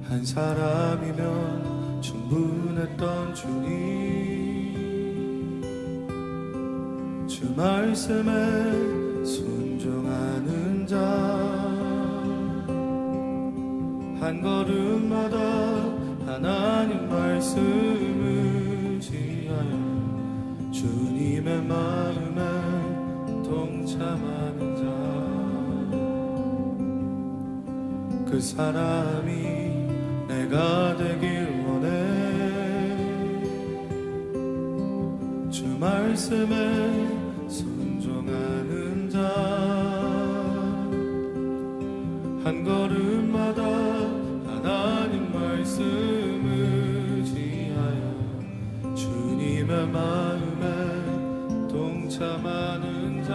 한 사람이면 충분했던 주님, 주 말씀에 순종하는 자, 한 걸음마다 하나님 말씀을 지하여 주님의 마음에 동참하는 자, 그 사람이 내가 되길 원해. 주 말씀에 순종하는 자, 한 걸음마다 하나님 말씀을 지하여 주님의 마음에 동참하는 자.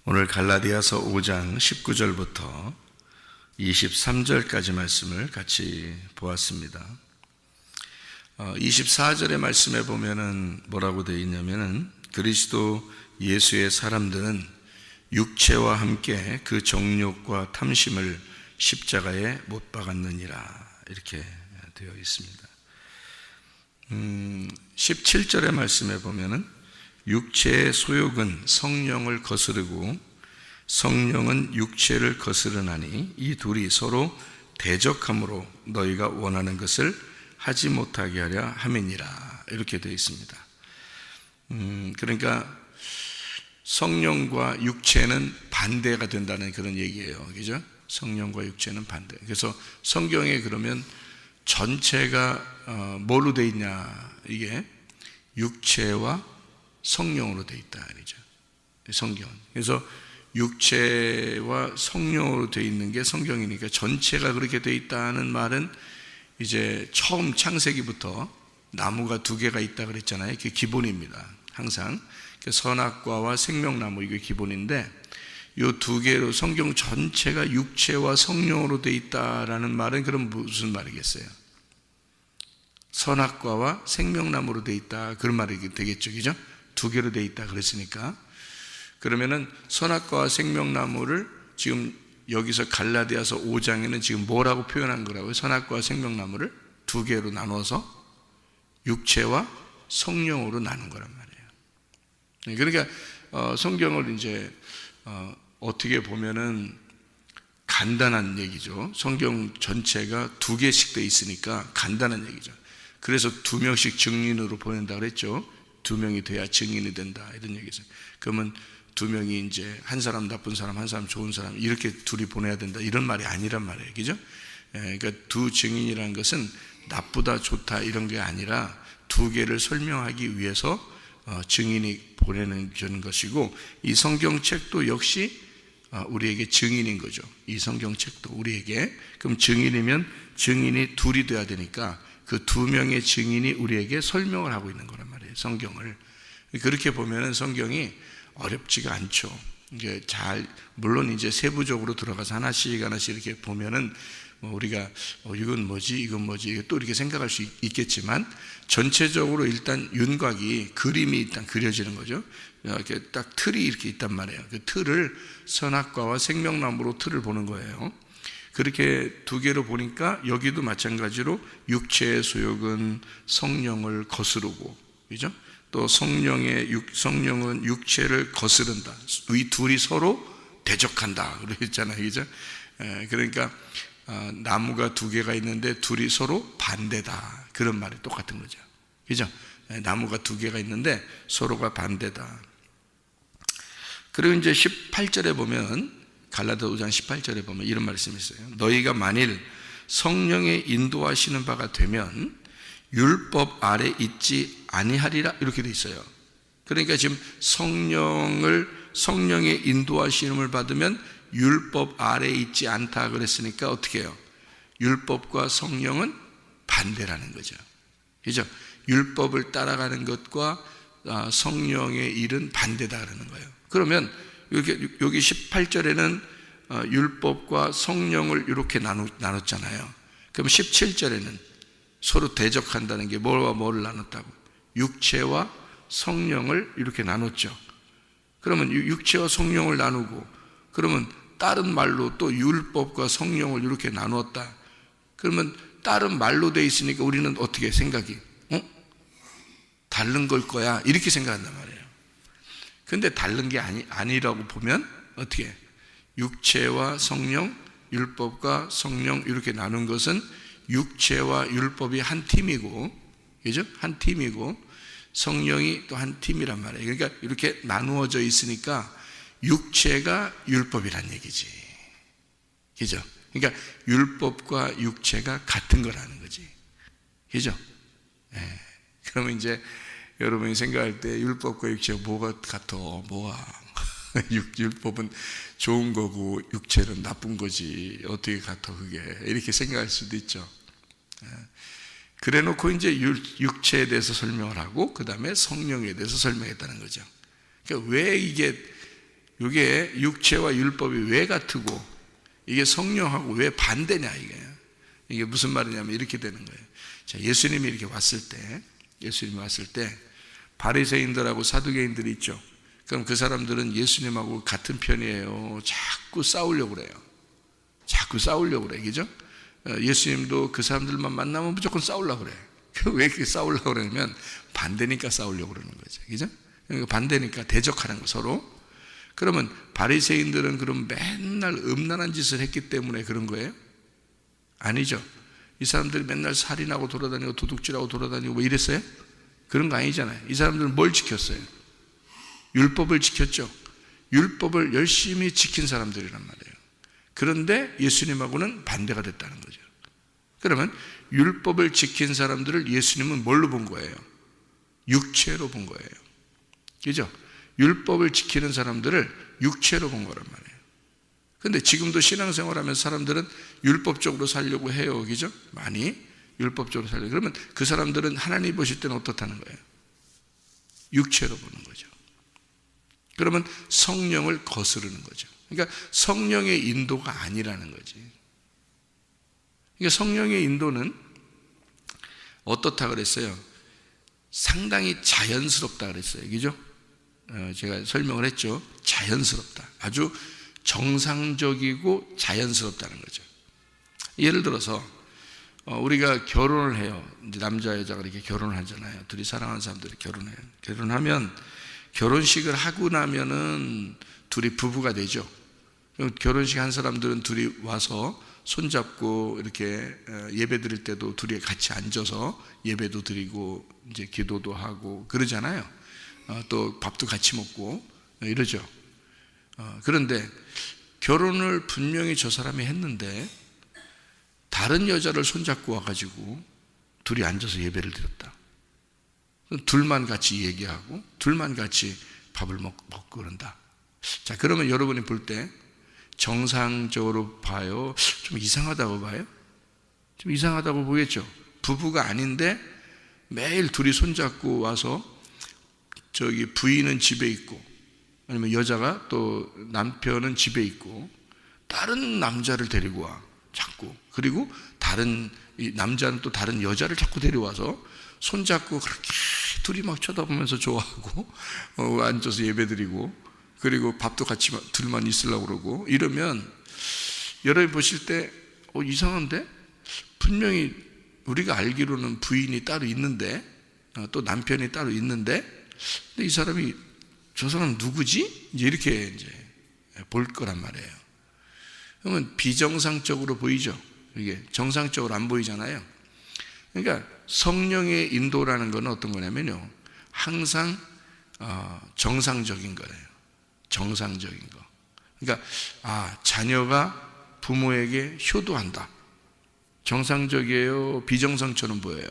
오늘 갈라디아서 5장 19절부터 23절까지 말씀을 같이 보았습니다. 24절의 말씀에 보면은 뭐라고 되어 있냐면은 그리스도 예수의 사람들은 육체와 함께 그 정욕과 탐심을 십자가에 못 박았느니라, 이렇게 되어 있습니다. 17절의 말씀에 보면은 육체의 소욕은 성령을 거스르고 성령은 육체를 거스르나니 이 둘이 서로 대적함으로 너희가 원하는 것을 하지 못하게 하려 함이니라, 이렇게 되어 있습니다. 그러니까 성령과 육체는 반대가 된다는 그런 얘기예요. 그죠? 성령과 육체는 반대. 그래서 성경에 그러면 전체가 뭐로 되어 있냐, 이게 육체와 성령으로 되어 있다, 그러죠. 성경은. 그래서 육체와 성령으로 되어 있는 게 성경이니까 전체가 그렇게 되어 있다는 말은 이제 처음 창세기부터 나무가 두 개가 있다 그랬잖아요. 그게 기본입니다. 항상 선악과와 생명나무, 이게 기본인데 이 두 개로 성경 전체가 육체와 성령으로 되어 있다라는 말은 그럼 무슨 말이겠어요? 선악과와 생명나무로 되어 있다, 그런 말이 되겠죠, 그죠? 두 개로 되어 있다 그랬으니까. 그러면은 선악과와 생명나무를 지금 여기서 갈라디아서 5장에는 지금 뭐라고 표현한 거라고요? 선악과와 생명나무를 두 개로 나눠서 육체와 성령으로 나눈 거란 말이에요. 그러니까 성경을 이제 어떻게 보면은 간단한 얘기죠. 성경 전체가 두 개씩 돼 있으니까 간단한 얘기죠. 그래서 두 명씩 증인으로 보낸다 그랬죠. 두 명이 돼야 증인이 된다, 이런 얘기죠. 그러면 두 명이 이제 한 사람 나쁜 사람, 한 사람 좋은 사람, 이렇게 둘이 보내야 된다, 이런 말이 아니란 말이에요. 그죠? 그러니까 두 증인이라는 것은 나쁘다 좋다 이런 게 아니라 두 개를 설명하기 위해서 증인이 보내는 것이고, 이 성경책도 역시 우리에게 증인인 거죠. 이 성경책도 우리에게. 그럼 증인이면 증인이 둘이 돼야 되니까 그 두 명의 증인이 우리에게 설명을 하고 있는 거란 말이에요, 성경을. 그렇게 보면은 성경이 어렵지가 않죠. 이게 물론 이제 세부적으로 들어가서 하나씩 이렇게 보면은 우리가 이건 뭐지, 이건 뭐지, 또 이렇게 생각할 수 있겠지만 전체적으로 일단 윤곽이, 그림이 일단 그려지는 거죠. 이렇게 딱 틀이 이렇게 있단 말이에요. 그 틀을 선악과와 생명나무로 틀을 보는 거예요. 그렇게 두 개로 보니까 여기도 마찬가지로 육체의 소욕은 성령을 거스르고, 그죠? 또 성령은 육체를 거스른다. 이 둘이 서로 대적한다 그랬잖아요, 그죠? 그러니까 나무가 두 개가 있는데 둘이 서로 반대다, 그런 말이 똑같은 거죠, 그죠? 나무가 두 개가 있는데 서로가 반대다. 그리고 이제 18절에 보면, 갈라디아 5장 18절에 보면 이런 말씀이 있어요. 너희가 만일 성령의 인도하시는 바가 되면 율법 아래 있지 아니하리라, 이렇게 돼 있어요. 그러니까 지금 성령의 인도하심을 받으면 율법 아래 있지 않다 그랬으니까 어떻게 해요? 율법과 성령은 반대라는 거죠, 그죠? 율법을 따라가는 것과 성령의 일은 반대다 그러는 거예요. 그러면 여기 18절에는 율법과 성령을 이렇게 나눴잖아요. 그럼 17절에는 서로 대적한다는 게 뭐와 뭐를 나눴다고? 육체와 성령을 이렇게 나눴죠. 그러면 육체와 성령을 나누고, 그러면 다른 말로 또 율법과 성령을 이렇게 나누었다. 그러면 다른 말로 돼 있으니까 우리는 어떻게 생각이? 다른 걸 거야. 이렇게 생각한단 말이에요. 근데 다른 게 아니라고 보면 어떻게? 육체와 성령, 율법과 성령 이렇게 나눈 것은 육체와 율법이 한 팀이고, 그죠? 한 팀이고, 성령이 또 한 팀이란 말이에요. 그러니까 이렇게 나누어져 있으니까 육체가 율법이란 얘기지. 그죠? 그러니까 율법과 육체가 같은 거라는 거지. 그죠? 예. 그러면 이제 여러분이 생각할 때 율법과 육체가 뭐가 같아? 뭐가? 율법은 좋은 거고 육체는 나쁜 거지. 어떻게 같아 그게? 이렇게 생각할 수도 있죠. 예. 그래 놓고 이제 육체에 대해서 설명을 하고 그 다음에 성령에 대해서 설명했다는 거죠. 그러니까 왜 이게 육체와 율법이 왜 같고 이게 성령하고 왜 반대냐 이게 무슨 말이냐면 이렇게 되는 거예요. 자, 예수님이 이렇게 왔을 때 바리새인들하고 사두개인들이 있죠. 그럼 그 사람들은 예수님하고 같은 편이에요. 자꾸 싸우려고 그래요. 그죠? 예수님도 그 사람들만 만나면 무조건 싸우려고 그래. 왜 이렇게 싸우려고 그러냐면 반대니까 싸우려고 그러는 거죠. 그죠? 그러니까 반대니까 대적하는 거 서로. 그러면 바리새인들은 그럼 맨날 음란한 짓을 했기 때문에 그런 거예요? 아니죠. 이 사람들이 맨날 살인하고 돌아다니고 도둑질하고 돌아다니고 뭐 이랬어요? 그런 거 아니잖아요. 이 사람들은 뭘 지켰어요? 율법을 지켰죠. 율법을 열심히 지킨 사람들이란 말이에요. 그런데 예수님하고는 반대가 됐다는 거죠. 그러면 율법을 지킨 사람들을 예수님은 뭘로 본 거예요? 육체로 본 거예요. 그죠? 율법을 지키는 사람들을 육체로 본 거란 말이에요. 그런데 지금도 신앙생활 하면서 사람들은 율법적으로 살려고 해요. 그죠? 많이 율법적으로 살려고. 그러면 그 사람들은 하나님 보실 때는 어떻다는 거예요? 육체로 보는 거죠. 그러면 성령을 거스르는 거죠. 그러니까 성령의 인도가 아니라는 거지. 그러니까 성령의 인도는 어떻다 그랬어요? 상당히 자연스럽다 그랬어요. 그죠? 제가 설명을 했죠. 자연스럽다. 아주 정상적이고 자연스럽다는 거죠. 예를 들어서 우리가 결혼을 해요. 이제 남자 여자가 이렇게 결혼을 하잖아요. 둘이 사랑하는 사람들이 결혼해요. 결혼하면 결혼식을 하고 나면은 둘이 부부가 되죠. 결혼식 한 사람들은 둘이 와서 손잡고 이렇게 예배 드릴 때도 둘이 같이 앉아서 예배도 드리고 이제 기도도 하고 그러잖아요. 또 밥도 같이 먹고 이러죠. 그런데 결혼을 분명히 저 사람이 했는데 다른 여자를 손잡고 와가지고 둘이 앉아서 예배를 드렸다. 둘만 같이 얘기하고 둘만 같이 밥을 먹고 그런다. 자, 그러면 여러분이 볼 때 정상적으로 봐요? 좀 이상하다고 봐요? 좀 이상하다고 보겠죠? 부부가 아닌데 매일 둘이 손잡고 와서 저기 부인은 집에 있고 아니면 여자가 또 남편은 집에 있고 다른 남자를 데리고 와 자꾸. 그리고 다른 이 남자는 또 다른 여자를 자꾸 데려와서 손잡고 그렇게 둘이 막 쳐다보면서 좋아하고 앉아서 예배드리고 그리고 밥도 같이 둘만 있으려고 그러고 이러면 여러분이 보실 때 이상한데? 분명히 우리가 알기로는 부인이 따로 있는데 또 남편이 따로 있는데 근데 이 사람이 저 사람 누구지? 이제 이렇게 이제 볼 거란 말이에요. 그러면 비정상적으로 보이죠. 이게 정상적으로 안 보이잖아요. 그러니까 성령의 인도라는 건 어떤 거냐면요. 항상 정상적인 거예요. 정상적인 거. 그러니까 자녀가 부모에게 효도한다. 정상적이에요? 비정상처럼 보여요?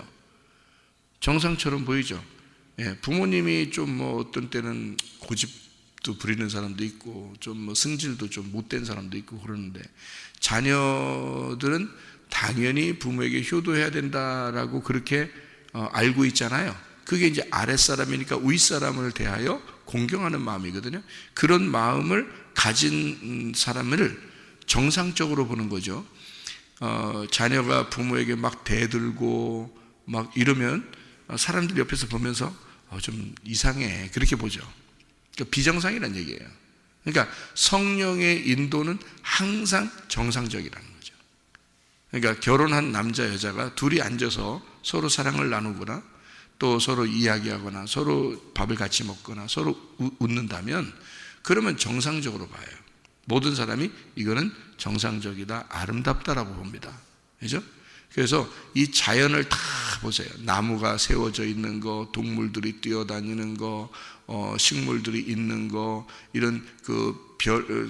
정상처럼 보이죠. 예, 부모님이 좀 뭐 어떤 때는 고집도 부리는 사람도 있고 좀 뭐 승질도 좀 못된 사람도 있고 그러는데 자녀들은 당연히 부모에게 효도해야 된다라고 그렇게 알고 있잖아요. 그게 이제 아랫사람이니까 윗사람을 대하여 공경하는 마음이거든요. 그런 마음을 가진 사람을 정상적으로 보는 거죠. 자녀가 부모에게 막 대들고 막 이러면 사람들이 옆에서 보면서 좀 이상해 그렇게 보죠. 그러니까 비정상이란 얘기예요. 그러니까 성령의 인도는 항상 정상적이라는 거죠. 그러니까 결혼한 남자 여자가 둘이 앉아서 서로 사랑을 나누거나 또 서로 이야기하거나 서로 밥을 같이 먹거나 서로 웃는다면 그러면 정상적으로 봐요. 모든 사람이 이거는 정상적이다, 아름답다라고 봅니다. 그죠? 그래서 이 자연을 다 보세요. 나무가 세워져 있는 거, 동물들이 뛰어다니는 거, 식물들이 있는 거, 이런 그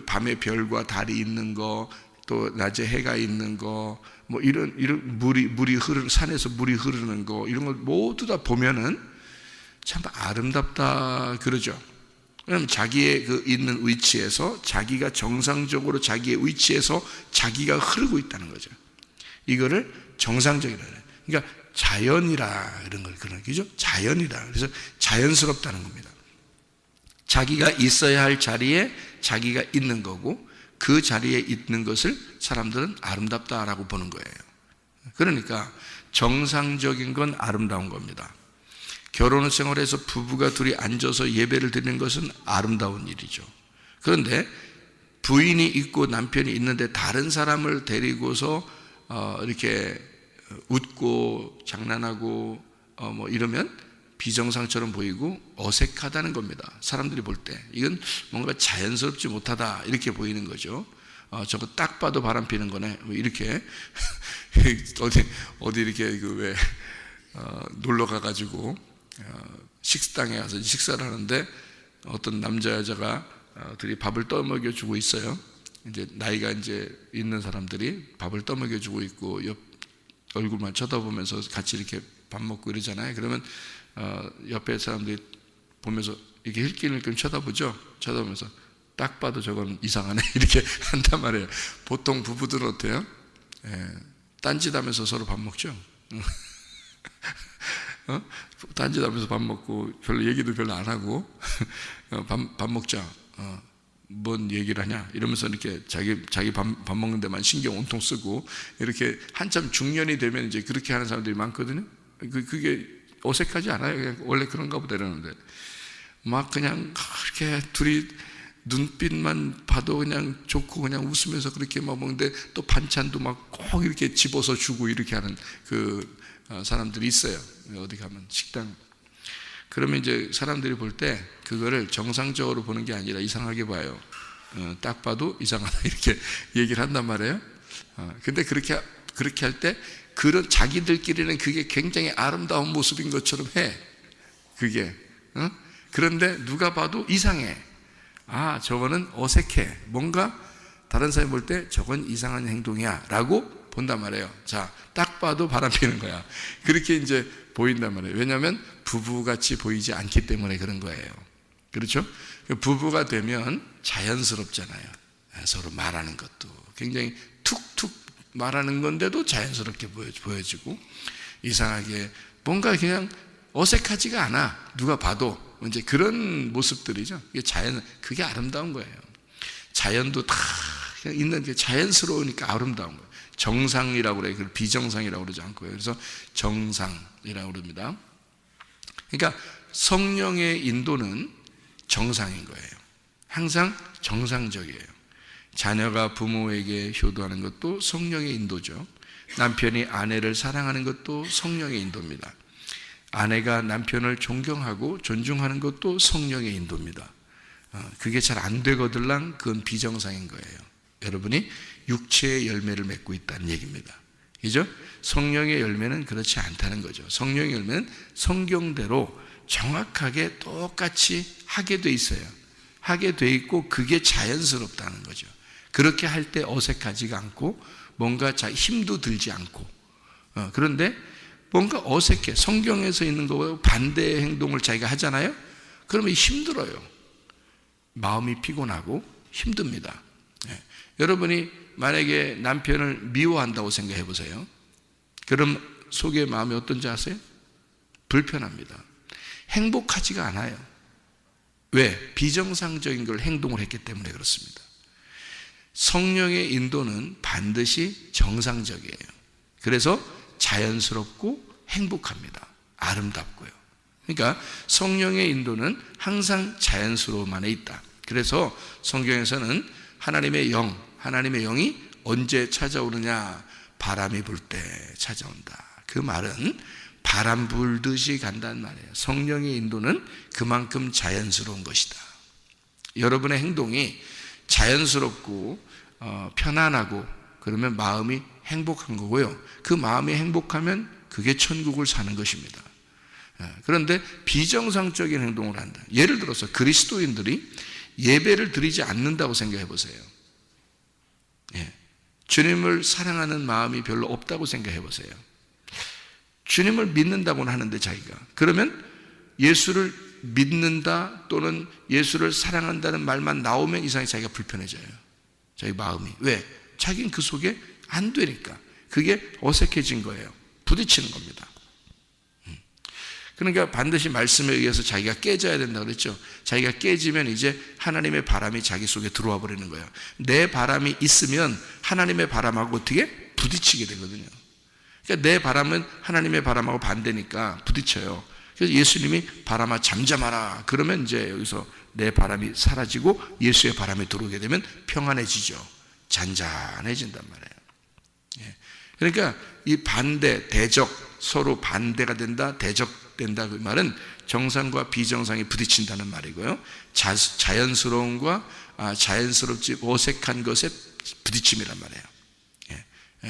밤에 별과 달이 있는 거, 또 낮에 해가 있는 거, 뭐 이런 물이 흐르는, 산에서 물이 흐르는 거, 이런 걸 모두 다 보면은 참 아름답다 그러죠. 왜냐하면 자기의 그 있는 위치에서 자기가 정상적으로 자기의 위치에서 자기가 흐르고 있다는 거죠. 이거를 정상적이라 그래요. 그러니까 자연이라 이런 걸 그런 거죠. 자연이라. 그래서 자연스럽다는 겁니다. 자기가 있어야 할 자리에 자기가 있는 거고 그 자리에 있는 것을 사람들은 아름답다라고 보는 거예요. 그러니까 정상적인 건 아름다운 겁니다. 결혼 생활에서 부부가 둘이 앉아서 예배를 드리는 것은 아름다운 일이죠. 그런데 부인이 있고 남편이 있는데 다른 사람을 데리고서 이렇게 웃고 장난하고 뭐 이러면 비정상처럼 보이고 어색하다는 겁니다. 사람들이 볼 때 이건 뭔가 자연스럽지 못하다 이렇게 보이는 거죠. 저거 딱 봐도 바람 피는 거네. 이렇게 어디 이렇게 그 왜 놀러 가가지고 식당에 가서 식사를 하는데 어떤 남자 여자가 둘이 밥을 떠먹여 주고 있어요. 이제 나이가 이제 있는 사람들이 밥을 떠먹여 주고 있고 옆 얼굴만 쳐다보면서 같이 이렇게 밥 먹고 이러잖아요. 그러면 옆에 사람들이 보면서 이렇게 힐끔힐끔 쳐다보죠. 쳐다보면서 딱 봐도 저건 이상하네 이렇게 한단 말이에요. 보통 부부들은 어때요? 딴짓하면서 서로 밥 먹죠. 딴짓하면서 밥 먹고 별로 얘기도 별로 안 하고 밥 먹자. 뭔 얘기를 하냐 이러면서 이렇게 자기 밥 먹는 데만 신경 온통 쓰고 이렇게 한참 중년이 되면 이제 그렇게 하는 사람들이 많거든요. 그게 어색하지 않아요. 그냥 원래 그런가 보다 이러는데 막 그냥 그렇게 둘이 눈빛만 봐도 그냥 좋고 그냥 웃으면서 그렇게 막 먹는데 또 반찬도 막 꼭 이렇게 집어서 주고 이렇게 하는 그 사람들이 있어요. 어디 가면 식당. 그러면 이제 사람들이 볼 때 그거를 정상적으로 보는 게 아니라 이상하게 봐요. 딱 봐도 이상하다 이렇게 얘기를 한단 말이에요. 근데 그렇게 할 때 그런 자기들끼리는 그게 굉장히 아름다운 모습인 것처럼 해. 그게. 그런데 누가 봐도 이상해. 아, 저거는 어색해. 뭔가 다른 사람이 볼 때 저건 이상한 행동이야 라고 본단 말이에요. 자, 딱 봐도 바람 피는 거야. 그렇게 이제 보인단 말이에요. 왜냐하면 부부같이 보이지 않기 때문에 그런 거예요. 그렇죠? 부부가 되면 자연스럽잖아요. 서로 말하는 것도 굉장히 툭툭 말하는 건데도 자연스럽게 보여지고 이상하게 뭔가 그냥 어색하지가 않아. 누가 봐도 이제 그런 모습들이죠. 이게 그게 아름다운 거예요. 자연도 다 그냥 있는 게 자연스러우니까 아름다운 거예요. 정상이라고 그래요. 그걸 비정상이라고 그러지 않고요. 그래서 정상이라고 그럽니다. 그러니까 성령의 인도는 정상인 거예요. 항상 정상적이에요. 자녀가 부모에게 효도하는 것도 성령의 인도죠. 남편이 아내를 사랑하는 것도 성령의 인도입니다. 아내가 남편을 존경하고 존중하는 것도 성령의 인도입니다. 그게 잘 안 되거들랑 그건 비정상인 거예요. 여러분이 육체의 열매를 맺고 있다는 얘기입니다. 그죠? 성령의 열매는 그렇지 않다는 거죠. 성령의 열매는 성경대로 정확하게 똑같이 하게 돼 있어요. 하게 돼 있고 그게 자연스럽다는 거죠. 그렇게 할 때 어색하지가 않고 뭔가 힘도 들지 않고 그런데 뭔가 어색해. 성경에서 있는 거와 반대의 행동을 자기가 하잖아요. 그러면 힘들어요. 마음이 피곤하고 힘듭니다. 여러분이 만약에 남편을 미워한다고 생각해 보세요. 그럼 속의 마음이 어떤지 아세요? 불편합니다. 행복하지가 않아요. 왜? 비정상적인 걸 행동을 했기 때문에 그렇습니다. 성령의 인도는 반드시 정상적이에요. 그래서 자연스럽고 행복합니다. 아름답고요. 그러니까 성령의 인도는 항상 자연스러움 안에 있다. 그래서 성경에서는 하나님의 영, 하나님의 영이 언제 찾아오느냐? 바람이 불 때 찾아온다. 그 말은 바람 불듯이 간다는 말이에요. 성령의 인도는 그만큼 자연스러운 것이다. 여러분의 행동이 자연스럽고 편안하고 그러면 마음이 행복한 거고요. 그 마음이 행복하면 그게 천국을 사는 것입니다. 그런데 비정상적인 행동을 한다. 예를 들어서 그리스도인들이 예배를 드리지 않는다고 생각해 보세요. 주님을 사랑하는 마음이 별로 없다고 생각해 보세요. 주님을 믿는다고는 하는데 자기가, 그러면 예수를 믿는다 또는 예수를 사랑한다는 말만 나오면 이상하게 자기가 불편해져요. 자기 마음이. 왜? 자기는 그 속에 안 되니까. 그게 어색해진 거예요. 부딪히는 겁니다. 그러니까 반드시 말씀에 의해서 자기가 깨져야 된다고 그랬죠. 자기가 깨지면 이제 하나님의 바람이 자기 속에 들어와 버리는 거예요. 내 바람이 있으면 하나님의 바람하고 어떻게? 부딪히게 되거든요. 그러니까 내 바람은 하나님의 바람하고 반대니까 부딪혀요. 그래서 예수님이 바람아 잠잠하라. 그러면 이제 여기서 내 바람이 사라지고 예수의 바람이 들어오게 되면 평안해지죠. 잔잔해진단 말이에요. 그러니까 이 반대, 대적, 서로 반대가 된다, 대적된다 그 말은 정상과 비정상이 부딪힌다는 말이고요. 자연스러움과 자연스럽지 어색한 것의 부딪힘이란 말이에요.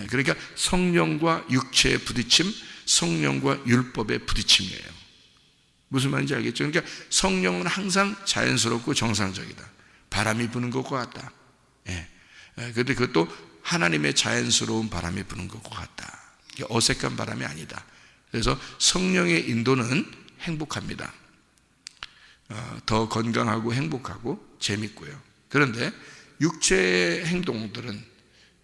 그러니까 성령과 육체의 부딪힘, 성령과 율법의 부딪힘이에요. 무슨 말인지 알겠죠? 그러니까 성령은 항상 자연스럽고 정상적이다. 바람이 부는 것과 같다. 그런데 그것도 하나님의 자연스러운 바람이 부는 것과 같다. 어색한 바람이 아니다. 그래서 성령의 인도는 행복합니다. 더 건강하고 행복하고 재밌고요. 그런데 육체의 행동들은,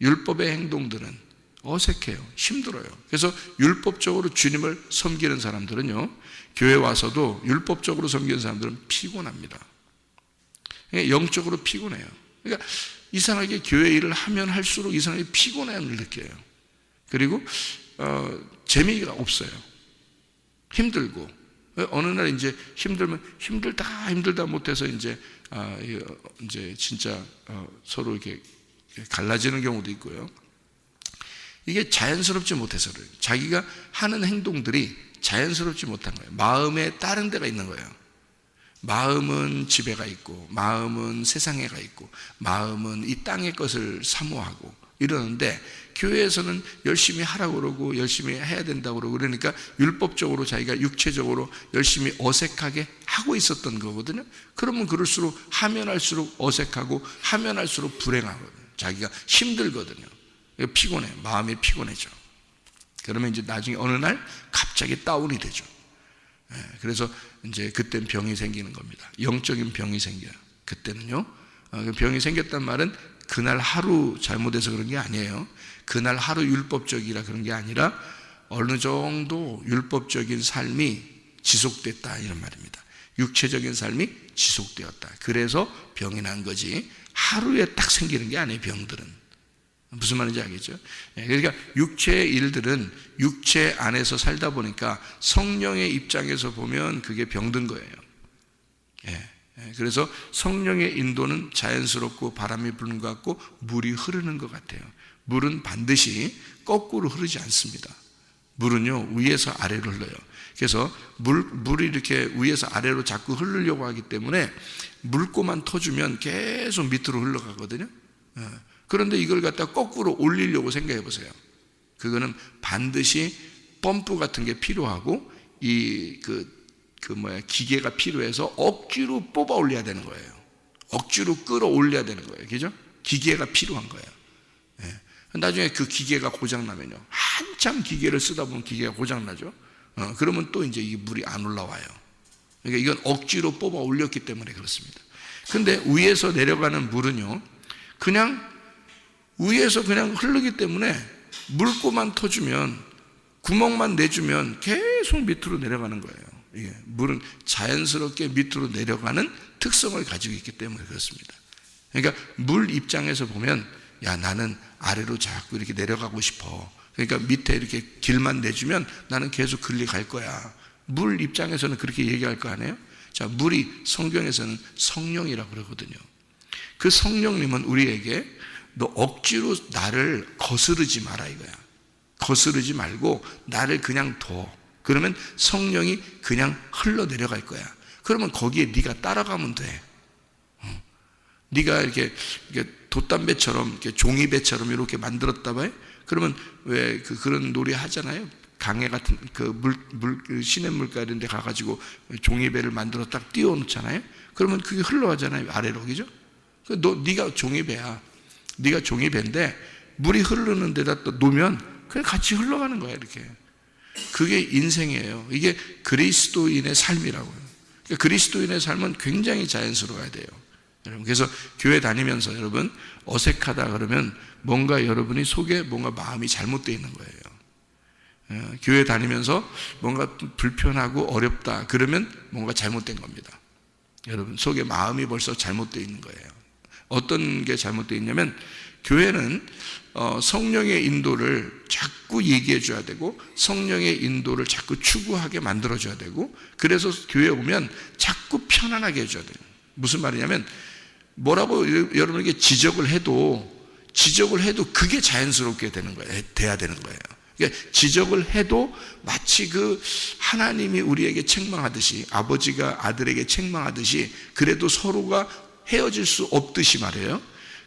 율법의 행동들은 어색해요. 힘들어요. 그래서 율법적으로 주님을 섬기는 사람들은요, 교회 와서도 율법적으로 섬기는 사람들은 피곤합니다. 영적으로 피곤해요. 그러니까 이상하게 교회 일을 하면 할수록 이상하게 피곤함을 느껴요. 그리고 재미가 없어요. 힘들고, 어느 날 이제 힘들면 힘들다 못해서 이제 진짜 서로 이렇게 갈라지는 경우도 있고요. 이게 자연스럽지 못해서 그래요. 자기가 하는 행동들이 자연스럽지 못한 거예요. 마음에 다른 데가 있는 거예요. 마음은 집에가 있고, 마음은 세상에 가 있고, 마음은 이 땅의 것을 사모하고 이러는데, 교회에서는 열심히 하라고 그러고 열심히 해야 된다고 그러고, 그러니까 율법적으로 자기가 육체적으로 열심히 어색하게 하고 있었던 거거든요. 그러면 그럴수록 하면 할수록 어색하고 하면 할수록 불행하거든요. 자기가 힘들거든요. 피곤해. 마음이 피곤해져. 그러면 이제 나중에 어느 날 갑자기 다운이 되죠. 그래서 이제 그땐 병이 생기는 겁니다. 영적인 병이 생겨요. 그때는요. 병이 생겼단 말은 그날 하루 잘못해서 그런 게 아니에요. 그날 하루 율법적이라 그런 게 아니라 어느 정도 율법적인 삶이 지속됐다 이런 말입니다. 육체적인 삶이 지속되었다. 그래서 병이 난 거지, 하루에 딱 생기는 게 아니에요. 병들은. 무슨 말인지 알겠죠? 그러니까 육체의 일들은 육체 안에서 살다 보니까 성령의 입장에서 보면 그게 병든 거예요. 그래서 성령의 인도는 자연스럽고 바람이 부는 것 같고 물이 흐르는 것 같아요. 물은 반드시 거꾸로 흐르지 않습니다. 물은요, 위에서 아래로 흘러요. 그래서 물이 이렇게 위에서 아래로 자꾸 흐르려고 하기 때문에 물꼬만 터주면 계속 밑으로 흘러가거든요. 그런데 이걸 갖다 거꾸로 올리려고 생각해 보세요. 그거는 반드시 펌프 같은 게 필요하고 기계가 필요해서 억지로 뽑아 올려야 되는 거예요. 억지로 끌어올려야 되는 거예요. 그죠? 기계가 필요한 거예요. 나중에 그 기계가 고장나면요, 한참 기계를 쓰다 보면 기계가 고장나죠. 그러면 또 이제 이 물이 안 올라와요. 그러니까 이건 억지로 뽑아 올렸기 때문에 그렇습니다. 근데 위에서 내려가는 물은요, 그냥 위에서 그냥 흐르기 때문에 물꼬만 터주면, 구멍만 내주면 계속 밑으로 내려가는 거예요. 물은 자연스럽게 밑으로 내려가는 특성을 가지고 있기 때문에 그렇습니다. 그러니까 물 입장에서 보면, 야, 나는 아래로 자꾸 이렇게 내려가고 싶어. 그러니까 밑에 이렇게 길만 내주면 나는 계속 글리 갈 거야. 물 입장에서는 그렇게 얘기할 거 아니에요? 자, 물이 성경에서는 성령이라고 그러거든요. 그 성령님은 우리에게 너 억지로 나를 거스르지 마라 이거야. 거스르지 말고 나를 그냥 둬. 그러면 성령이 그냥 흘러내려갈 거야. 그러면 거기에 네가 따라가면 돼. 네가 이렇게 돛담배처럼 이렇게 종이배처럼 이렇게 만들었다 봐요. 그러면 왜 그런 놀이 하잖아요. 강에 같은 그 시냇물가 이런 데 가가지고 종이배를 만들어 딱 띄워놓잖아요. 그러면 그게 흘러가잖아요. 아래로. 그죠? 네가 종이배야. 네가 종이배인데 물이 흐르는 데다 또 놓으면 그냥 같이 흘러가는 거야. 이렇게. 그게 인생이에요. 이게 그리스도인의 삶이라고요. 그러니까 그리스도인의 삶은 굉장히 자연스러워야 돼요. 여러분, 그래서 교회 다니면서 여러분 어색하다 그러면 뭔가 여러분이 속에 뭔가 마음이 잘못되어 있는 거예요. 교회 다니면서 뭔가 불편하고 어렵다 그러면 뭔가 잘못된 겁니다. 여러분 속에 마음이 벌써 잘못되어 있는 거예요. 어떤 게 잘못되어 있냐면 교회는 성령의 인도를 자꾸 얘기해 줘야 되고 성령의 인도를 자꾸 추구하게 만들어 줘야 되고 그래서 교회에 오면 자꾸 편안하게 해줘야 돼요. 무슨 말이냐면 뭐라고 여러분에게 지적을 해도 그게 자연스럽게 되는 거예요. 돼야 되는 거예요. 그러니까 지적을 해도 마치 그 하나님이 우리에게 책망하듯이 아버지가 아들에게 책망하듯이 그래도 서로가 헤어질 수 없듯이 말이에요.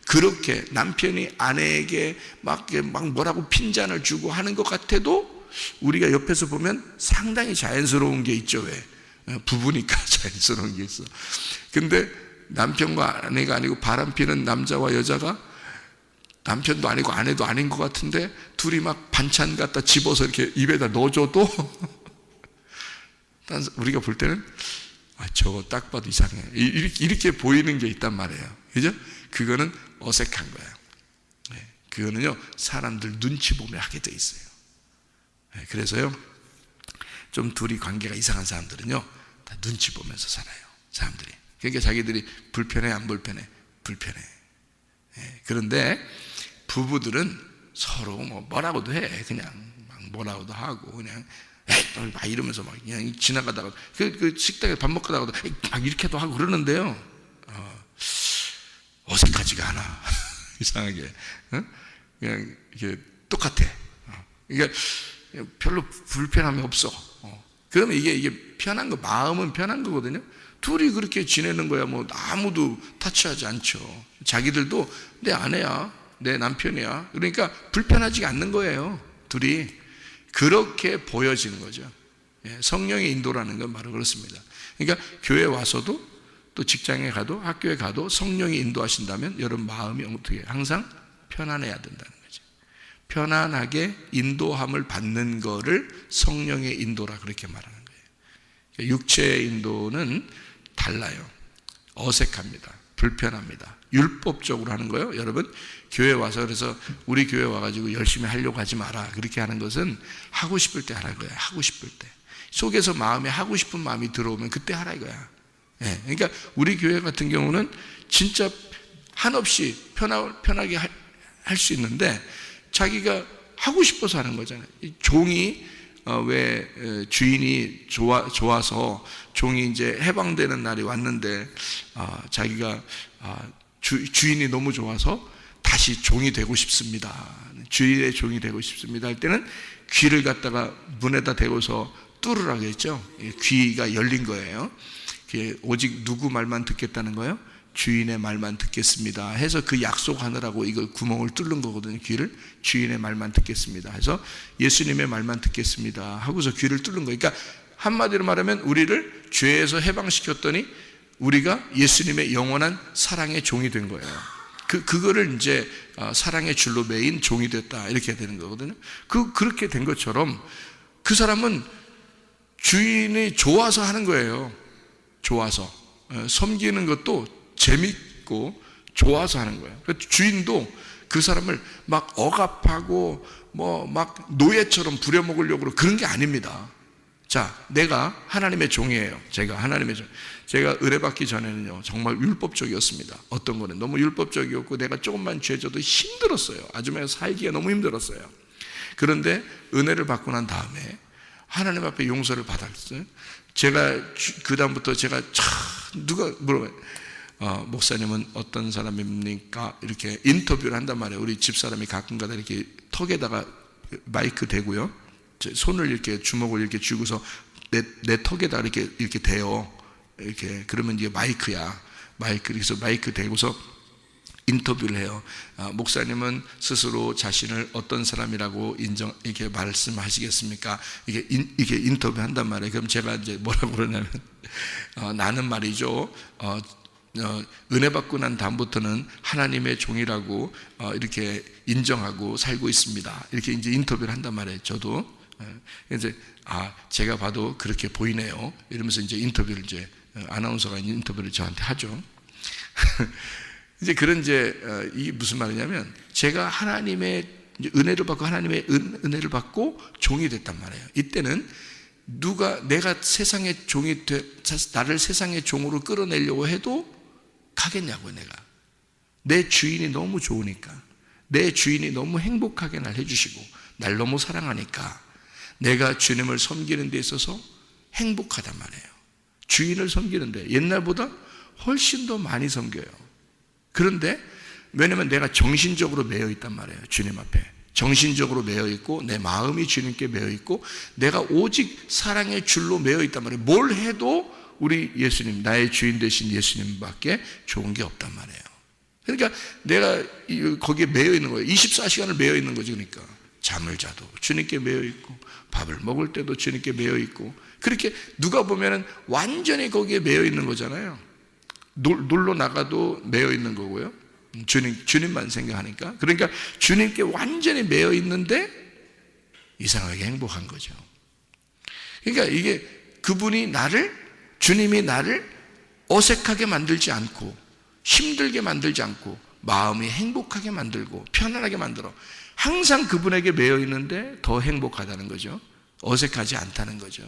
그렇게 남편이 아내에게 막 뭐라고 핀잔을 주고 하는 것 같아도 우리가 옆에서 보면 상당히 자연스러운 게 있죠. 왜? 부부니까 자연스러운 게 있어. 근데 남편과 아내가 아니고 바람피는 남자와 여자가 남편도 아니고 아내도 아닌 것 같은데 둘이 막 반찬 갖다 집어서 이렇게 입에다 넣어줘도 우리가 볼 때는 저거 딱 봐도 이상해. 이렇게 보이는 게 있단 말이에요. 그죠? 그거는 어색한 거예요. 그거는요, 사람들 눈치 보며 하게 돼 있어요. 그래서요, 좀 둘이 관계가 이상한 사람들은요, 다 눈치 보면서 살아요. 사람들이. 그러니까 자기들이 불편해, 안 불편해? 불편해. 그런데 부부들은 서로 뭐라고도 해. 그냥 막 뭐라고도 하고, 그냥 막 이러면서 막 그냥 지나가다가 그 식당에 밥 먹다가도 막 이렇게도 하고 그러는데요. 어색하지가 않아. 이상하게. 그냥 이게 똑같아. 그러니까 별로 불편함이 없어. 그러면 이게 편한 거, 마음은 편한 거거든요. 둘이 그렇게 지내는 거야. 뭐 아무도 타치하지 않죠. 자기들도 내 아내야, 내 남편이야. 그러니까 불편하지가 않는 거예요. 둘이 그렇게 보여지는 거죠. 성령의 인도라는 건 바로 그렇습니다. 그러니까 교회 와서도 또 직장에 가도 학교에 가도 성령이 인도하신다면 여러분 마음이 어떻게 항상 편안해야 된다는 거죠. 편안하게 인도함을 받는 거를 성령의 인도라 그렇게 말하는 거예요. 육체의 인도는 달라요. 어색합니다. 불편합니다. 율법적으로 하는 거예요. 여러분 교회 와서 그래서 우리 교회 와가지고 열심히 하려고 하지 마라. 그렇게 하는 것은 하고 싶을 때 하라 이거야. 하고 싶을 때 속에서 마음에 하고 싶은 마음이 들어오면 그때 하라 이거야. 그러니까 우리 교회 같은 경우는 진짜 한없이 편하게 할 수 있는데 자기가 하고 싶어서 하는 거잖아요. 종이 왜 주인이 좋아서 종이 이제 해방되는 날이 왔는데 자기가 주인이 너무 좋아서 다시 종이 되고 싶습니다. 주인의 종이 되고 싶습니다 할 때는 귀를 갖다가 문에다 대고서 뚫으라고 했죠. 귀가 열린 거예요. 오직 누구 말만 듣겠다는 거예요? 주인의 말만 듣겠습니다 해서 그 약속하느라고 이걸 구멍을 뚫는 거거든요. 귀를 주인의 말만 듣겠습니다 해서 예수님의 말만 듣겠습니다 하고서 귀를 뚫는 거예요. 그러니까 한마디로 말하면 우리를 죄에서 해방시켰더니 우리가 예수님의 영원한 사랑의 종이 된 거예요. 그거를 이제 사랑의 줄로 매인 종이 됐다 이렇게 되는 거거든요. 그렇게 된 것처럼 그 사람은 주인이 좋아서 하는 거예요. 좋아서 섬기는 것도 재밌고 좋아서 하는 거예요. 주인도 그 사람을 막 억압하고 뭐 막 노예처럼 부려먹으려고 그런 게 아닙니다. 자, 내가 하나님의 종이에요. 제가 하나님의 종. 제가 의뢰받기 전에는요 정말 율법적이었습니다. 어떤 거는 너무 율법적이었고 내가 조금만 죄져도 힘들었어요. 아주 살기가 너무 힘들었어요. 그런데 은혜를 받고 난 다음에 하나님 앞에 용서를 받았어요. 제가 그 다음부터 제가 누가 물어봐요. 목사님은 어떤 사람입니까? 이렇게 인터뷰를 한단 말이에요. 우리 집사람이 가끔가다 이렇게 턱에다가 마이크 대고요, 손을 이렇게 주먹을 이렇게 쥐고서 내 턱에다 이렇게 대요. 이렇게 그러면 이게 마이크야. 그래서 마이크 대고서 인터뷰를 해요. 목사님은 스스로 자신을 어떤 사람이라고 이렇게 말씀하시겠습니까? 이게 인터뷰 한단 말이에요. 그럼 제가 이제 뭐라고 그러냐면, 나는 말이죠, 은혜 받고 난 다음부터는 하나님의 종이라고 이렇게 인정하고 살고 있습니다. 이렇게 이제 인터뷰를 한단 말이에요. 저도 이제 제가 봐도 그렇게 보이네요. 이러면서 이제 인터뷰를 이제 아나운서가 인터뷰를 저한테 하죠. 이제 이게 무슨 말이냐면, 제가 하나님의 은혜를 받고 하나님의 은혜를 받고 종이 됐단 말이에요. 이때는 내가 세상의 종이 나를 세상의 종으로 끌어내려고 해도 가겠냐고요. 내 주인이 너무 좋으니까, 내 주인이 너무 행복하게 날 해주시고 날 너무 사랑하니까 내가 주님을 섬기는 데 있어서 행복하단 말이에요. 주인을 섬기는데 옛날보다 훨씬 더 많이 섬겨요. 그런데 왜냐면 내가 정신적으로 매여 있단 말이에요. 주님 앞에 정신적으로 매여 있고, 내 마음이 주님께 매여 있고, 내가 오직 사랑의 줄로 매여 있단 말이에요. 뭘 해도 우리 예수님, 나의 주인 되신 예수님밖에 좋은 게 없단 말이에요. 그러니까 내가 거기에 매여 있는 거예요. 24시간을 매여 있는 거죠. 그러니까 잠을 자도 주님께 매여 있고, 밥을 먹을 때도 주님께 매여 있고, 그렇게 누가 보면은 완전히 거기에 매여 있는 거잖아요. 놀러 나가도 매여 있는 거고요. 주님만 생각하니까. 그러니까 주님께 완전히 매여 있는데 이상하게 행복한 거죠. 그러니까 이게 주님이 나를 어색하게 만들지 않고, 힘들게 만들지 않고, 마음이 행복하게 만들고 편안하게 만들어. 항상 그분에게 매여 있는데 더 행복하다는 거죠. 어색하지 않다는 거죠.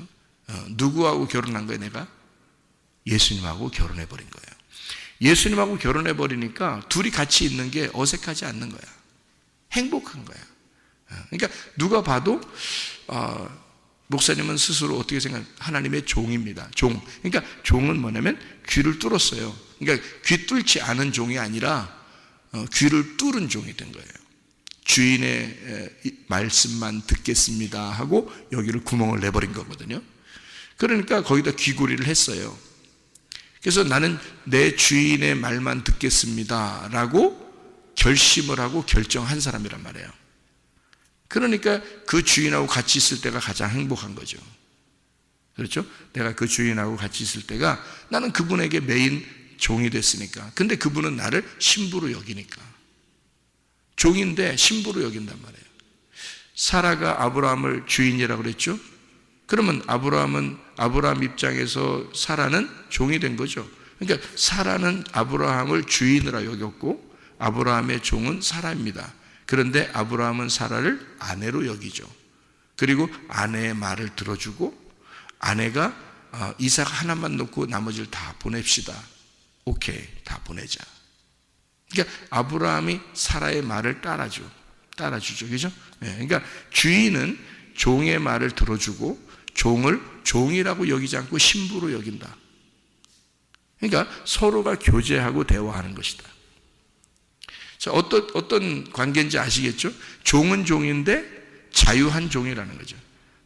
누구하고 결혼한 거예요? 내가 예수님하고 결혼해 버린 거예요. 예수님하고 결혼해 버리니까 둘이 같이 있는 게 어색하지 않는 거야. 행복한 거야. 그러니까 누가 봐도 목사님은 스스로 어떻게 하나님의 종입니다. 종. 그러니까 종은 뭐냐면 귀를 뚫었어요. 그러니까 귀 뚫지 않은 종이 아니라 귀를 뚫은 종이 된 거예요. 주인의 말씀만 듣겠습니다 하고 여기를 구멍을 내버린 거거든요. 그러니까 거기다 귀고리를 했어요. 그래서 나는 내 주인의 말만 듣겠습니다 라고 결심을 하고 결정한 사람이란 말이에요. 그러니까 그 주인하고 같이 있을 때가 가장 행복한 거죠. 그렇죠? 내가 그 주인하고 같이 있을 때가, 나는 그분에게 매인 종이 됐으니까. 근데 그분은 나를 신부로 여기니까. 종인데 신부로 여긴단 말이에요. 사라가 아브라함을 주인이라고 그랬죠? 그러면 아브라함 입장에서 사라는 종이 된 거죠. 그러니까 사라는 아브라함을 주인으로 여겼고, 아브라함의 종은 사라입니다. 그런데 아브라함은 사라를 아내로 여기죠. 그리고 아내의 말을 들어주고, 아내가 이삭 하나만 놓고 나머지를 다 보냅시다. 오케이, 다 보내자. 그러니까 아브라함이 사라의 말을 따라주죠. 그죠? 그러니까 주인은 종의 말을 들어주고, 종을 종이라고 여기지 않고 신부로 여긴다. 그러니까 서로가 교제하고 대화하는 것이다. 자, 어떤 관계인지 아시겠죠? 종은 종인데 자유한 종이라는 거죠.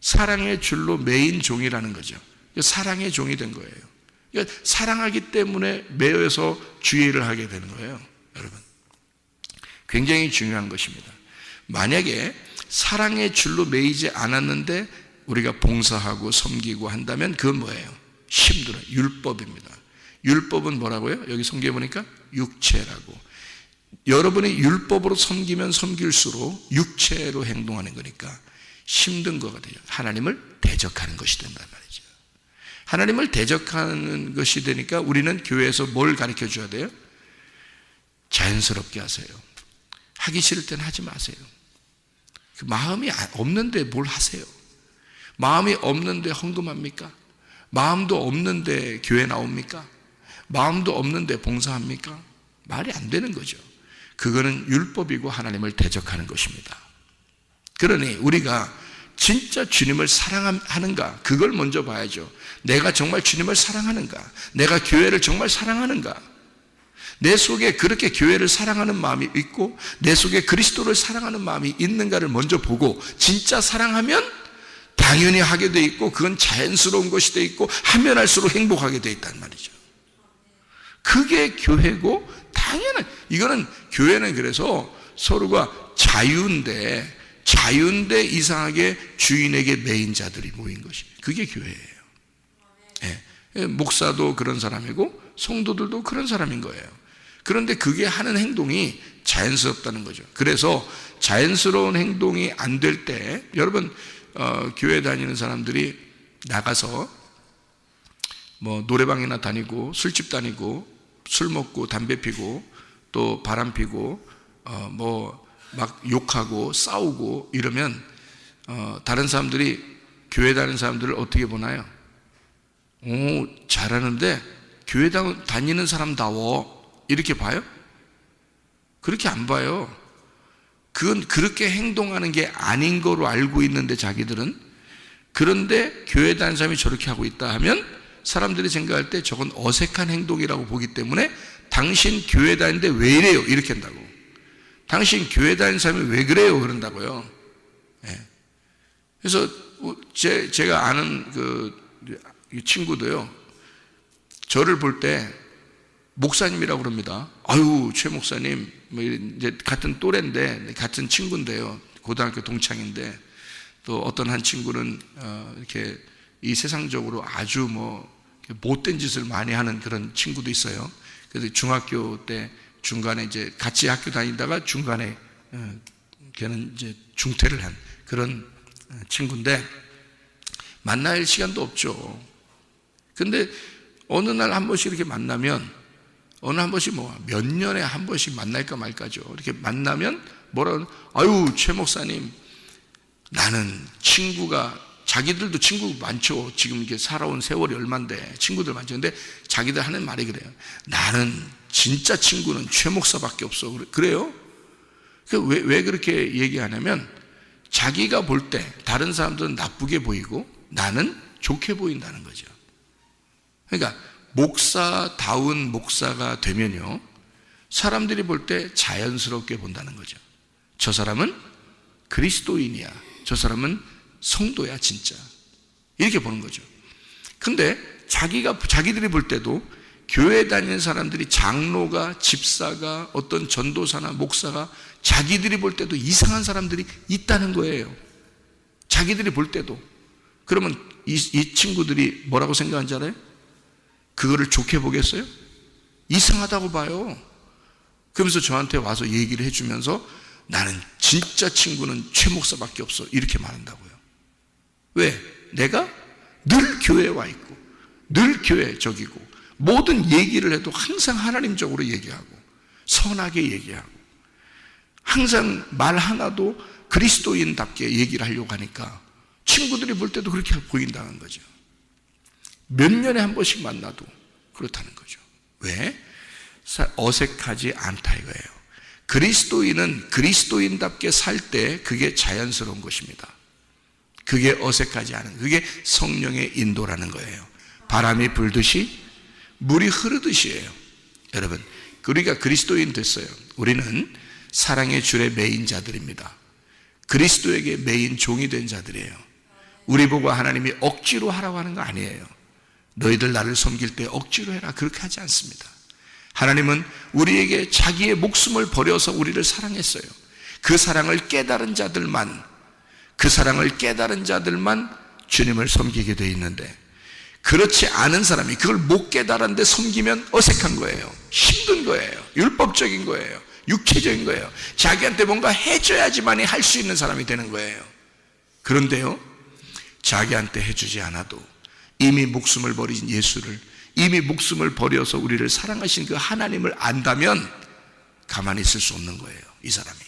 사랑의 줄로 매인 종이라는 거죠. 사랑의 종이 된 거예요. 그러니까 사랑하기 때문에 매여서 주의를 하게 되는 거예요. 여러분, 굉장히 중요한 것입니다. 만약에 사랑의 줄로 매이지 않았는데 우리가 봉사하고 섬기고 한다면 그건 뭐예요? 힘들어요. 율법입니다. 율법은 뭐라고요? 여기 성경에 보니까 육체라고. 여러분이 율법으로 섬기면 섬길수록 육체로 행동하는 거니까 힘든 거가 돼요. 하나님을 대적하는 것이 된단 말이죠. 하나님을 대적하는 것이 되니까 우리는 교회에서 뭘 가르쳐 줘야 돼요? 자연스럽게 하세요. 하기 싫을 때는 하지 마세요. 마음이 없는데 뭘 하세요? 마음이 없는데 헌금합니까? 마음도 없는데 교회 나옵니까? 마음도 없는데 봉사합니까? 말이 안 되는 거죠. 그거는 율법이고 하나님을 대적하는 것입니다. 그러니 우리가 진짜 주님을 사랑하는가? 그걸 먼저 봐야죠. 내가 정말 주님을 사랑하는가? 내가 교회를 정말 사랑하는가? 내 속에 그렇게 교회를 사랑하는 마음이 있고 내 속에 그리스도를 사랑하는 마음이 있는가를 먼저 보고, 진짜 사랑하면 당연히 하게 돼 있고 그건 자연스러운 것이 돼 있고 하면 할수록 행복하게 돼 있단 말이죠. 그게 교회고, 당연한, 이거는 교회는 그래서 서로가 자유인데 이상하게 주인에게 매인 자들이 모인 것이, 그게 교회예요. 예. 목사도 그런 사람이고 성도들도 그런 사람인 거예요. 그런데 그게 하는 행동이 자연스럽다는 거죠. 그래서 자연스러운 행동이 안 될 때, 여러분 교회 다니는 사람들이 나가서 뭐 노래방이나 다니고 술집 다니고 술 먹고 담배 피고 또 바람 피고 뭐 막 욕하고 싸우고 이러면 다른 사람들이 교회 다니는 사람들을 어떻게 보나요? 오, 잘하는데 교회 다니는 사람다워, 이렇게 봐요? 그렇게 안 봐요. 그건 그렇게 행동하는 게 아닌 거로 알고 있는데 자기들은. 그런데 교회 다니는 사람이 저렇게 하고 있다 하면 사람들이 생각할 때 저건 어색한 행동이라고 보기 때문에 당신 교회 다니는데 왜 이래요? 이렇게 한다고. 당신 교회 다니는 사람이 왜 그래요? 그런다고요. 예. 그래서 제가 아는 그 친구도요, 저를 볼 때 목사님이라고 그럽니다. 아유, 최 목사님, 뭐 이제 같은 또래인데, 같은 친구인데요, 고등학교 동창인데, 또 어떤 한 친구는 이렇게 이 세상적으로 아주 뭐 못된 짓을 많이 하는 그런 친구도 있어요. 그래서 중학교 때 중간에 이제 같이 학교 다니다가 중간에 걔는 이제 중퇴를 한 그런 친구인데 만날 시간도 없죠. 근데 어느 날 한 번씩 이렇게 만나면, 어느 한 번씩 뭐 몇 년에 한 번씩 만날까 말까죠. 이렇게 만나면 뭐라, 아유, 최 목사님, 나는 친구가, 자기들도 친구 많죠. 지금 이렇게 살아온 세월이 얼만데 친구들 많죠. 근데 자기들 하는 말이 그래요. 나는 진짜 친구는 최 목사밖에 없어. 그래요? 왜 그렇게 얘기하냐면, 자기가 볼 때 다른 사람들은 나쁘게 보이고 나는 좋게 보인다는 거죠. 그러니까 목사다운 목사가 되면요, 사람들이 볼 때 자연스럽게 본다는 거죠. 저 사람은 그리스도인이야, 저 사람은 성도야 진짜, 이렇게 보는 거죠. 근데 자기들이 볼 때도 교회 다니는 사람들이, 장로가, 집사가, 어떤 전도사나 목사가 자기들이 볼 때도 이상한 사람들이 있다는 거예요. 자기들이 볼 때도. 그러면 이 친구들이 뭐라고 생각하는지 알아요? 그거를 좋게 보겠어요? 이상하다고 봐요. 그러면서 저한테 와서 얘기를 해주면서 나는 진짜 친구는 최 목사밖에 없어, 이렇게 말한다고요. 왜? 내가 늘 교회에 와 있고 늘 교회 적이고 모든 얘기를 해도 항상 하나님적으로 얘기하고 선하게 얘기하고 항상 말 하나도 그리스도인답게 얘기를 하려고 하니까 친구들이 볼 때도 그렇게 보인다는 거죠. 몇 년에 한 번씩 만나도 그렇다는 거죠. 왜? 어색하지 않다 이거예요. 그리스도인은 그리스도인답게 살 때 그게 자연스러운 것입니다. 그게 어색하지 않은, 그게 성령의 인도라는 거예요. 바람이 불듯이 물이 흐르듯이에요. 여러분, 우리가 그리스도인 됐어요. 우리는 사랑의 줄에 매인 자들입니다. 그리스도에게 매인 종이 된 자들이에요. 우리 보고 하나님이 억지로 하라고 하는 거 아니에요. 너희들 나를 섬길 때 억지로 해라, 그렇게 하지 않습니다. 하나님은 우리에게 자기의 목숨을 버려서 우리를 사랑했어요. 그 사랑을 깨달은 자들만 주님을 섬기게 되어 있는데, 그렇지 않은 사람이 그걸 못 깨달았는데 섬기면 어색한 거예요. 힘든 거예요. 율법적인 거예요. 육체적인 거예요. 자기한테 뭔가 해줘야지만이 할 수 있는 사람이 되는 거예요. 그런데요, 자기한테 해주지 않아도 이미 목숨을 버린 예수를, 이미 목숨을 버려서 우리를 사랑하신 그 하나님을 안다면 가만히 있을 수 없는 거예요, 이 사람이.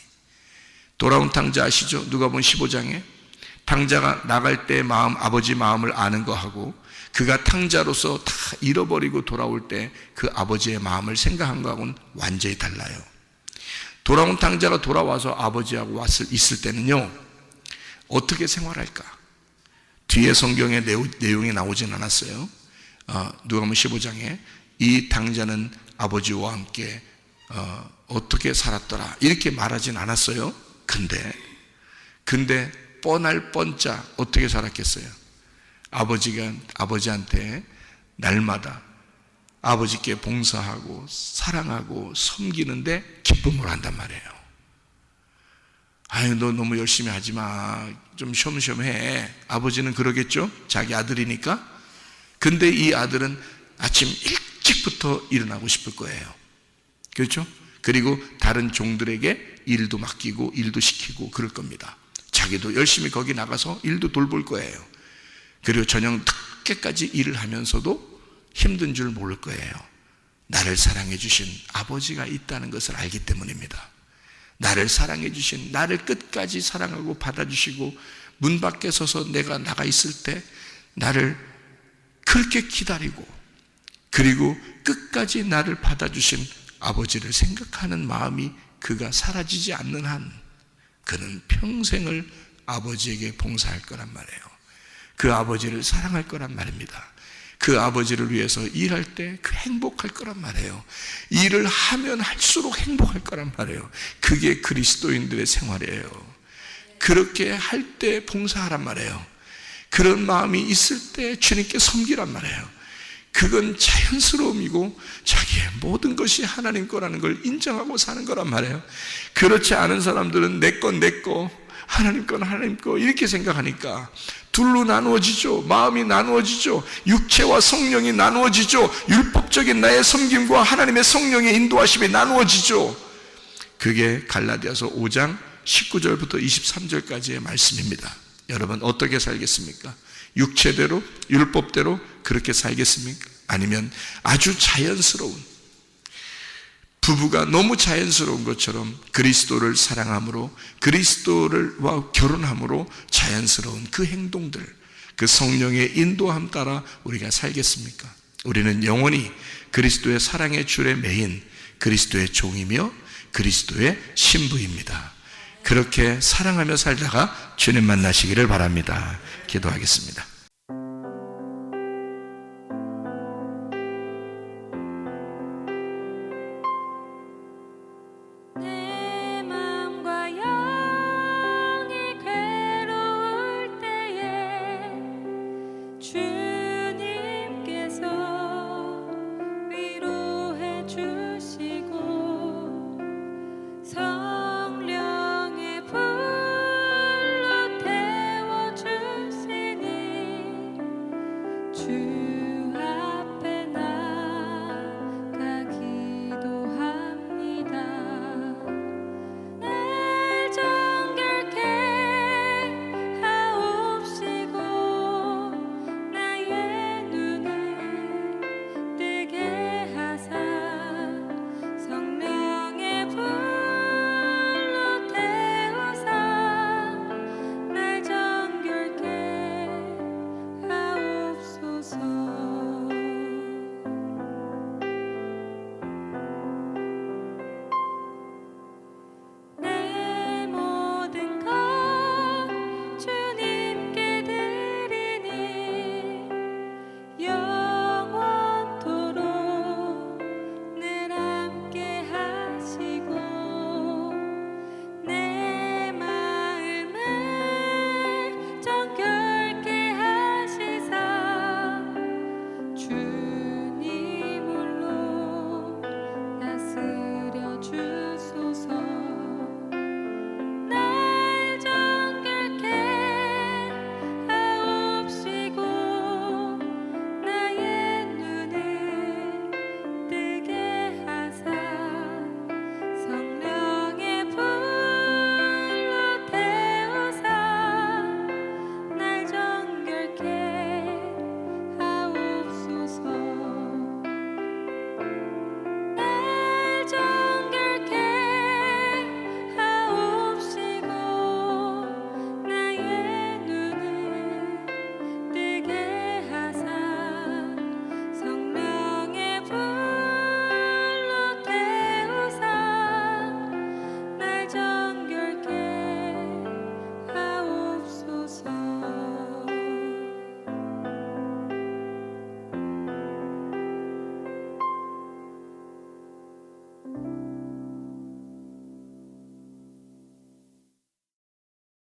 돌아온 탕자 아시죠? 누가복음 15장에 탕자가 나갈 때 아버지 마음을 아는 거하고 그가 탕자로서 다 잃어버리고 돌아올 때 그 아버지의 마음을 생각한 거하고는 완전히 달라요. 돌아온 탕자가 돌아와서 아버지하고 있을 때는요, 어떻게 생활할까? 뒤에 성경의 내용이 나오진 않았어요. 누가복음 15장에 이 당자는 아버지와 함께 어떻게 살았더라 이렇게 말하진 않았어요. 근데 뻔할 뻔짜 어떻게 살았겠어요? 아버지한테 날마다 아버지께 봉사하고 사랑하고 섬기는데 기쁨을 한단 말이에요. 아유, 너 너무 열심히 하지 마. 좀 쉬엄쉬엄 해. 아버지는 그러겠죠? 자기 아들이니까. 근데 이 아들은 아침 일찍부터 일어나고 싶을 거예요. 그렇죠? 그리고 다른 종들에게 일도 맡기고 일도 시키고 그럴 겁니다. 자기도 열심히 거기 나가서 일도 돌볼 거예요. 그리고 저녁 늦게까지 일을 하면서도 힘든 줄 모를 거예요. 나를 사랑해 주신 아버지가 있다는 것을 알기 때문입니다. 나를 사랑해 주신, 나를 끝까지 사랑하고 받아주시고 문 밖에 서서 내가 나가 있을 때 나를 그렇게 기다리고 그리고 끝까지 나를 받아주신 아버지를 생각하는 마음이 그가 사라지지 않는 한 그는 평생을 아버지에게 봉사할 거란 말이에요. 그 아버지를 사랑할 거란 말입니다. 그 아버지를 위해서 일할 때 그 행복할 거란 말이에요. 일을 하면 할수록 행복할 거란 말이에요. 그게 그리스도인들의 생활이에요. 그렇게 할 때 봉사하란 말이에요. 그런 마음이 있을 때 주님께 섬기란 말이에요. 그건 자연스러움이고 자기의 모든 것이 하나님 거라는 걸 인정하고 사는 거란 말이에요. 그렇지 않은 사람들은 내 건 내 거, 하나님 건 하나님 거 이렇게 생각하니까 둘로 나누어지죠. 마음이 나누어지죠. 육체와 성령이 나누어지죠. 율법적인 나의 섬김과 하나님의 성령의 인도하심이 나누어지죠. 그게 갈라디아서 5장 19절부터 23절까지의 말씀입니다. 여러분 어떻게 살겠습니까? 육체대로, 율법대로 그렇게 살겠습니까? 아니면 아주 자연스러운, 부부가 너무 자연스러운 것처럼 그리스도를 사랑함으로 그리스도와 결혼함으로 자연스러운 그 행동들, 그 성령의 인도함 따라 우리가 살겠습니까? 우리는 영원히 그리스도의 사랑의 줄에 매인 그리스도의 종이며 그리스도의 신부입니다. 그렇게 사랑하며 살다가 주님 만나시기를 바랍니다. 기도하겠습니다.